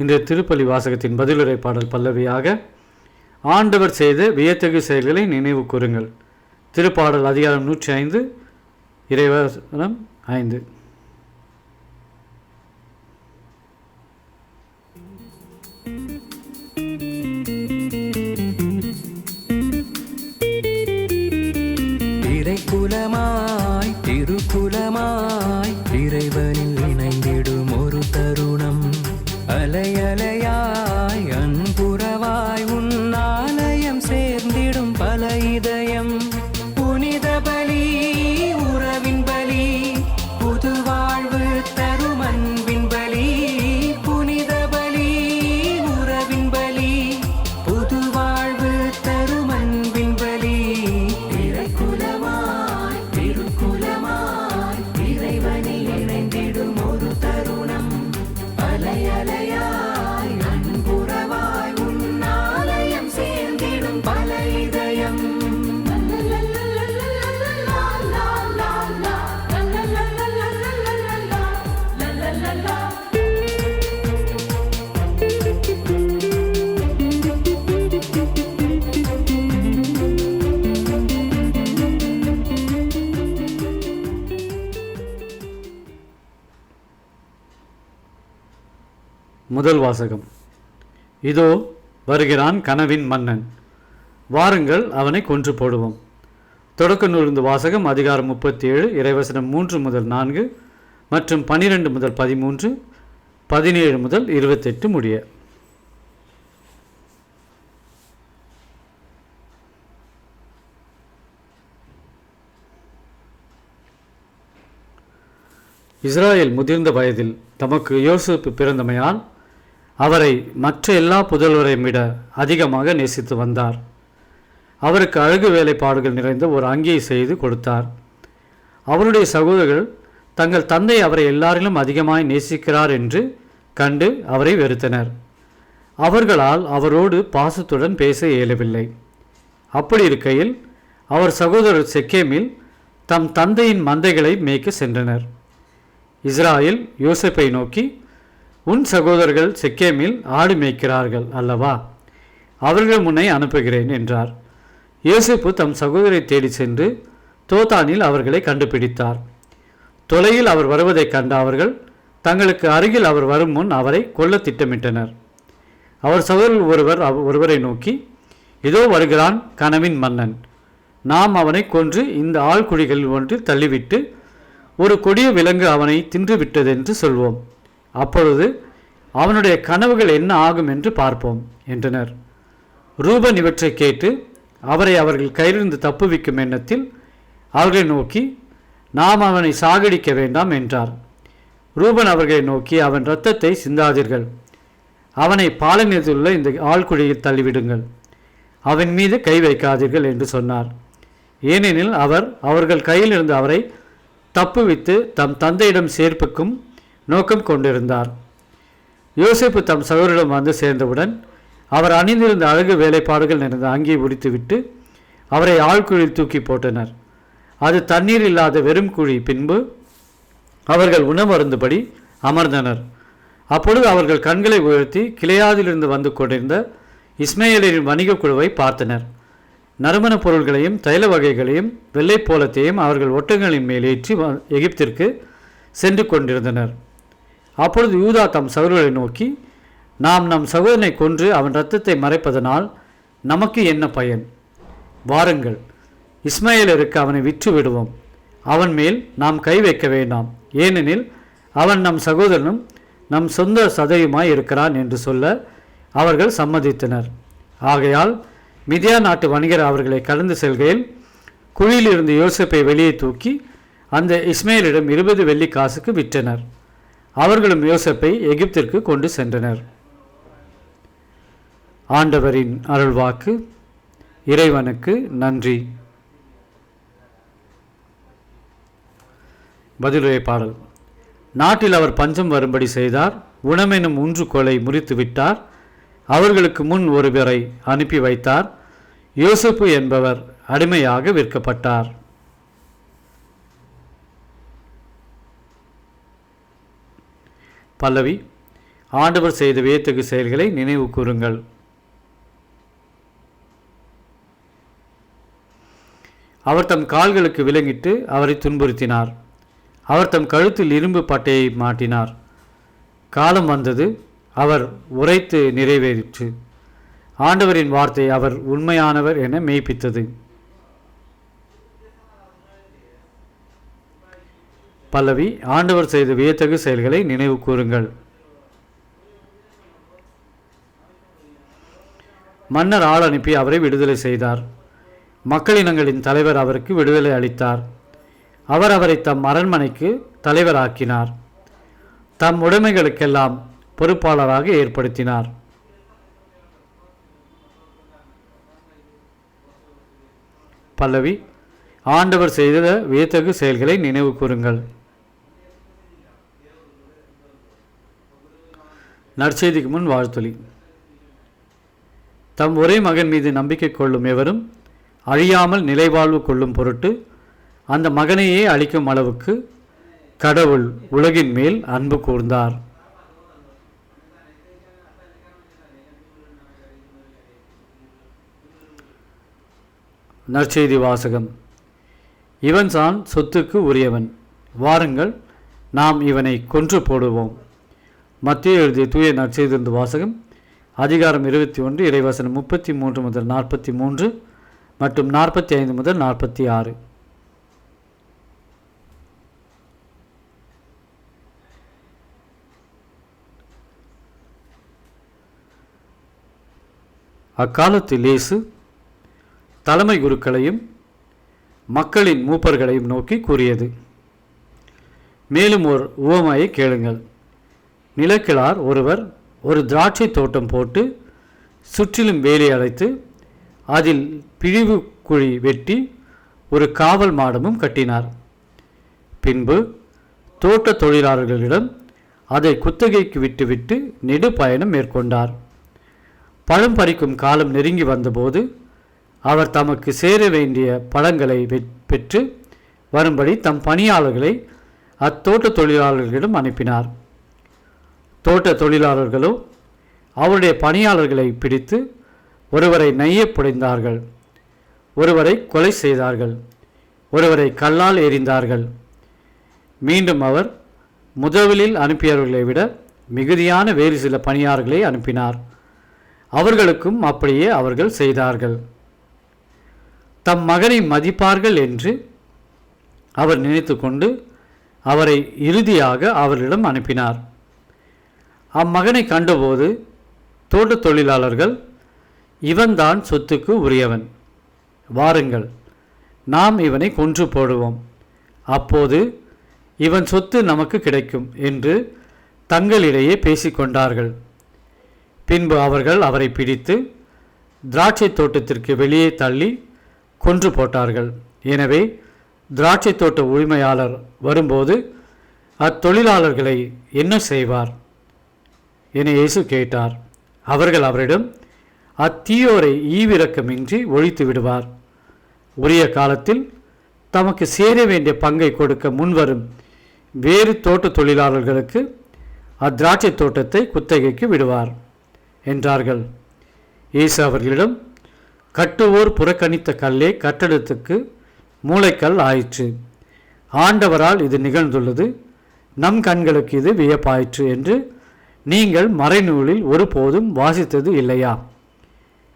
இந்த திருப்பலி வாசகத்தின் பதிலுரை பாடல் பல்லவியாக ஆண்டவர் செய்த வியத்தகு செயல்களை நினைவு கூறுங்கள். திருப்பாடல் அதிகாரம் 105 இறைவசனம் 5. குலமாய் திருக்குலமாய் இறைவனில் இணைந்திடும் ஒரு தருணம், அலையலையாய் அன்புறவாய் உன் ஆலயம் சேர்ந்திடும் பல இதயம். புனித பலி உறவின் பலி, புது வாழ்வு தரும் அன்பின் பலி. புனித பலி உறவின் பலி, புது வாழ்வு தரும் அன்பின் பலி. முதல் வாசகம். இதோ வருகிறான் கனவின் மன்னன், வாருங்கள் அவனை கொன்று போடுவோம். தொடக்க நூலிருந்து வாசகம் அதிகாரம் 37 இறைவசனம் 3 முதல் 4 மற்றும் 12 முதல் 13, 17 முதல் 28 முடிய. இஸ்ராயேல் முதிர்ந்த வயதில் தமக்கு யோசேப்பு பிறந்தமையால் அவரை மற்ற எல்லா புதல்வரையும் விட அதிகமாக நேசித்து வந்தார். அவருக்கு அழகு வேலைப்பாடுகள் நிறைந்த ஒரு அங்கியை செய்து கொடுத்தார். அவருடைய சகோதரர்கள் தங்கள் தந்தை அவரை எல்லாரிலும் அதிகமாய் நேசிக்கிறார் என்று கண்டு அவரை வெறுத்தனர். அவர்களால் அவரோடு பாசத்துடன் பேச இயலவில்லை. அப்படி இருக்கையில் அவர் சகோதரர் செக்கேமில் தம் தந்தையின் மந்தைகளை மேய்க்க சென்றனர். இஸ்ராயேல் யோசேப்பை நோக்கி, உன் சகோதரர்கள் செக்கேமில் ஆடு மேய்க்கிறார்கள் அல்லவா, அவர்கள் முன்னே அனுப்புகிறேன் என்றார். யோசேப்பு தம் சகோதரை தேடி சென்று தோத்தானில் அவர்களை கண்டுபிடித்தார். தொலையில் அவர் வருவதைக் கண்ட அவர்கள் தங்களுக்கு அருகில் அவர் வரும் முன் அவரை கொல்ல திட்டமிட்டனர். அவர் சகோதரர் ஒருவரை நோக்கி, இதோ வருகிறான் கனவின் மன்னன், நாம் அவனை கொன்று இந்த ஆழ்குழிகளில் ஒன்றில் தள்ளிவிட்டு ஒரு கொடிய விலங்கு அவனை தின்று விட்டதென்று சொல்வோம். அப்பொழுது அவனுடைய கனவுகள் என்ன ஆகும் என்று பார்ப்போம் என்றனர். ரூபன் இவற்றை கேட்டு அவரை அவர்கள் கையிலிருந்து தப்புவிக்கும் எண்ணத்தில் அவர்களை நோக்கி, நாம் அவனை சாகடிக்க வேண்டாம் என்றார். ரூபன் அவர்களை நோக்கி, அவன் இரத்தத்தை சிந்தாதீர்கள், அவனை பாலனிலுள்ள இந்த ஆழ்குழியில் தள்ளிவிடுங்கள், அவன் மீது கை வைக்காதீர்கள் என்று சொன்னார். ஏனெனில் அவர்கள் கையில் இருந்து அவரை தப்புவித்து தம் தந்தையிடம் சேர்ப்புக்கும் நோக்கம் கொண்டிருந்தார். யோசேப்பு தம் சகோதரிடம் வந்து சேர்ந்தவுடன் அவர் அணிந்திருந்த அழகு வேலைப்பாடுகள் நிறைந்த அங்கியை உரித்துவிட்டு அவரை ஆழ்குழியில் தூக்கி போட்டனர். அது தண்ணீர் இல்லாத வெறும் குழி. பின்பு அவர்கள் உணவருந்துபடி அமர்ந்தனர். அப்பொழுது அவர்கள் கண்களை உயர்த்தி கிளையாதிலிருந்து வந்து கொண்டிருந்த இஸ்மேலின் வணிக குழுவை பார்த்தனர். நறுமண பொருள்களையும் தைல வகைகளையும் வெள்ளைப்போலத்தையும் அவர்கள் ஒட்டகங்களின் மேல் ஏற்றி எகிப்திற்கு சென்று கொண்டிருந்தனர். அப்பொழுது யூதா தம் சகோதரர்களை நோக்கி, நாம் நம் சகோதரனை கொன்று அவன் இரத்தத்தை மறைப்பதனால் நமக்கு என்ன பயன்? வாருங்கள், இஸ்மேலருக்கு அவனை விற்று விடுவோம், அவன் மேல் நாம் கை வைக்க வேண்டாம், ஏனெனில் அவன் நம் சகோதரனும் நம் சொந்த சதையுமாய் இருக்கிறான் என்று சொல்ல அவர்கள் சம்மதித்தனர். ஆகையால் மிதியா நாட்டு வணிகர் அவர்களை கடந்து செல்கையில் குழியிலிருந்து யோசேப்பை வெளியே தூக்கி அந்த இஸ்மேலிடம் 20 வெள்ளி காசுக்கு விற்றனர். அவர்களும் யோசேப்பை எகிப்திற்கு கொண்டு சென்றனர். ஆண்டவரின் அருள்வாக்கு. இறைவனுக்கு நன்றி. பதிலுரை பாடல். நாட்டில் அவர் பஞ்சம் வரும்படி செய்தார், உணமெனும் ஊன்றுகோலை முறித்து விட்டார், அவர்களுக்கு முன் ஒருவரை அனுப்பி வைத்தார், யோசேப்பு என்பவர் அடிமையாக விற்கப்பட்டார். பல்லவி. ஆண்டவர் செய்த வியத்தகு செயல்களை நினைவு கூறுங்கள். அவர் தம் கால்களுக்கு விலங்கிட்டு அவரை துன்புறுத்தினார். அவர் தம் கழுத்தில் இரும்பு பட்டையை மாட்டினார். காலம் வந்தது, அவர் உரைத்து நிறைவேறிற்று. ஆண்டவரின் வார்த்தை அவர் உண்மையானவர் என மெய்ப்பித்தது. பல்லவி. ஆண்டவர் செய்த வியத்தகு செயல்களை நினைவு கூறுங்கள். மன்னர் ஆள் அனுப்பி அவரை விடுதலை செய்தார். மக்களினங்களின் தலைவர் அவருக்கு விடுதலை அளித்தார். அவர் அவரை தம் அரண்மனைக்கு தலைவராக்கினார். தம் உடைமைகளுக்கெல்லாம் பொறுப்பாளராக ஏற்படுத்தினார். பல்லவி. ஆண்டவர் செய்த வியத்தகு செயல்களை நினைவு கூறுங்கள். நற்செய்திக்கு முன் வாழ்த்தொலி. தம் ஒரே மகன் மீது நம்பிக்கை கொள்ளும் எவரும் அழியாமல் நிலைவாழ்வு கொள்ளும் பொருட்டு அந்த மகனையே அளிக்கும் அளவுக்கு கடவுள் உலகின் மேல் அன்பு கூர்ந்தார். நற்செய்தி வாசகம். இவன்தான் சொத்துக்கு உரியவன், வாருங்கள் நாம் இவனை கொன்று போடுவோம். மத்திய எழுதிய தூய நற்செய்திலிருந்து வாசகம், அதிகாரம் 21, இறைவசனம் 33 முதல் 43 மற்றும் 45 முதல் 46. அக்காலத்தில் இயேசு தலைமை குருக்களையும் மக்களின் மூப்பர்களையும் நோக்கி கூறியது: மேலும் ஒரு உவமையை கேளுங்கள். நிலக்கிழார் ஒருவர் ஒரு திராட்சை தோட்டம் போட்டு சுற்றிலும் வேலி அடைத்து அதில் பிழிவு குழி வெட்டி ஒரு காவல் மாடமும் கட்டினார். பின்பு தோட்ட தொழிலாளர்களிடம் அதை குத்தகைக்கு விட்டுவிட்டு நெடு பயணம் மேற்கொண்டார். பழம் பறிக்கும் காலம் நெருங்கி வந்தபோது அவர் தமக்கு சேர வேண்டிய பழங்களை பெற்று வரும்படி தம் பணியாளர்களை அத்தோட்ட தொழிலாளர்களிடம் அனுப்பினார். தோட்ட தொழிலாளர்களோ அவருடைய பணியாளர்களை பிடித்து ஒருவரை நைய புடைந்தார்கள், ஒருவரை கொலை செய்தார்கள், ஒருவரை கல்லால் எறிந்தார்கள். மீண்டும் அவர் முதலில் அனுப்பியவர்களை விட மிகுதியான வேறு சில பணியாளர்களை அனுப்பினார். அவர்களுக்கும் அப்படியே அவர்கள் செய்தார்கள். தம் மகனை மதிப்பார்கள் என்று அவர் நினைத்து கொண்டு அவரை இறுதியாக அவர்களிடம் அனுப்பினார். அம்மகனை கண்டபோது தோட்ட தொழிலாளர்கள், இவன்தான் சொத்துக்கு உரியவன், வாருங்கள் நாம் இவனை கொன்று போடுவோம், அப்போது இவன் சொத்து நமக்கு கிடைக்கும் என்று தங்களிடையே பேசிக்கொண்டார்கள். பின்பு அவர்கள் அவரை பிடித்து திராட்சை தோட்டத்திற்கு வெளியே தள்ளி கொன்று போட்டார்கள். எனவே திராட்சை தோட்ட உரிமையாளர் வரும்போது அத்தொழிலாளர்களை என்ன செய்வார் என இயேசு கேட்டார். அவர்கள் அவரிடம், அத்தீயோரை ஈவிரக்கமின்றி ஒழித்து விடுவார், உரிய காலத்தில் தமக்கு சேர வேண்டிய பங்கை கொடுக்க முன்வரும் வேறு தோட்ட தொழிலாளர்களுக்கு அத்திராட்சை தோட்டத்தை குத்தகைக்கு விடுவார் என்றார்கள். இயேசு அவர்களிடம், கட்டுவோர் புறக்கணித்த கல்லே கட்டடத்துக்கு மூளைக்கல் ஆயிற்று, ஆண்டவரால் இது நிகழ்ந்துள்ளது, நம் கண்களுக்கு இது வியப்பாயிற்று என்று நீங்கள் மறைநூலில் ஒருபோதும் வாசித்தது இல்லையா?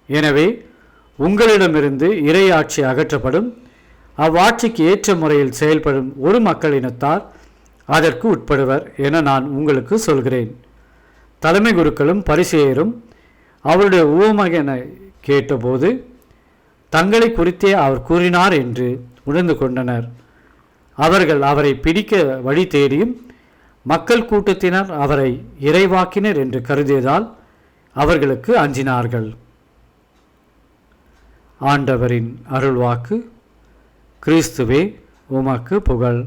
எனவே உங்களிடமிருந்து இறையாட்சி அகற்றப்படும், அவ்வாட்சிக்கு ஏற்ற முறையில் செயல்படும் ஒரு மக்களினத்தார் அதற்கு உட்படுவர் என நான் உங்களுக்கு சொல்கிறேன். தலைமை குருக்களும் பரிசேயரும் அவருடைய உவமையை கேட்டபோது தங்களை குறித்தே அவர் கூறினார் என்று உணர்ந்து கொண்டனர். அவர்கள் அவரை பிடிக்க வழி தேடியும் மக்கள் கூட்டத்தினர் அவரை இறைவாக்கினர் என்று கருதியதால் அவர்களுக்கு அஞ்சினார்கள். ஆண்டவரின் அருள்வாக்கு. கிறிஸ்துவே உமக்கு புகழ்.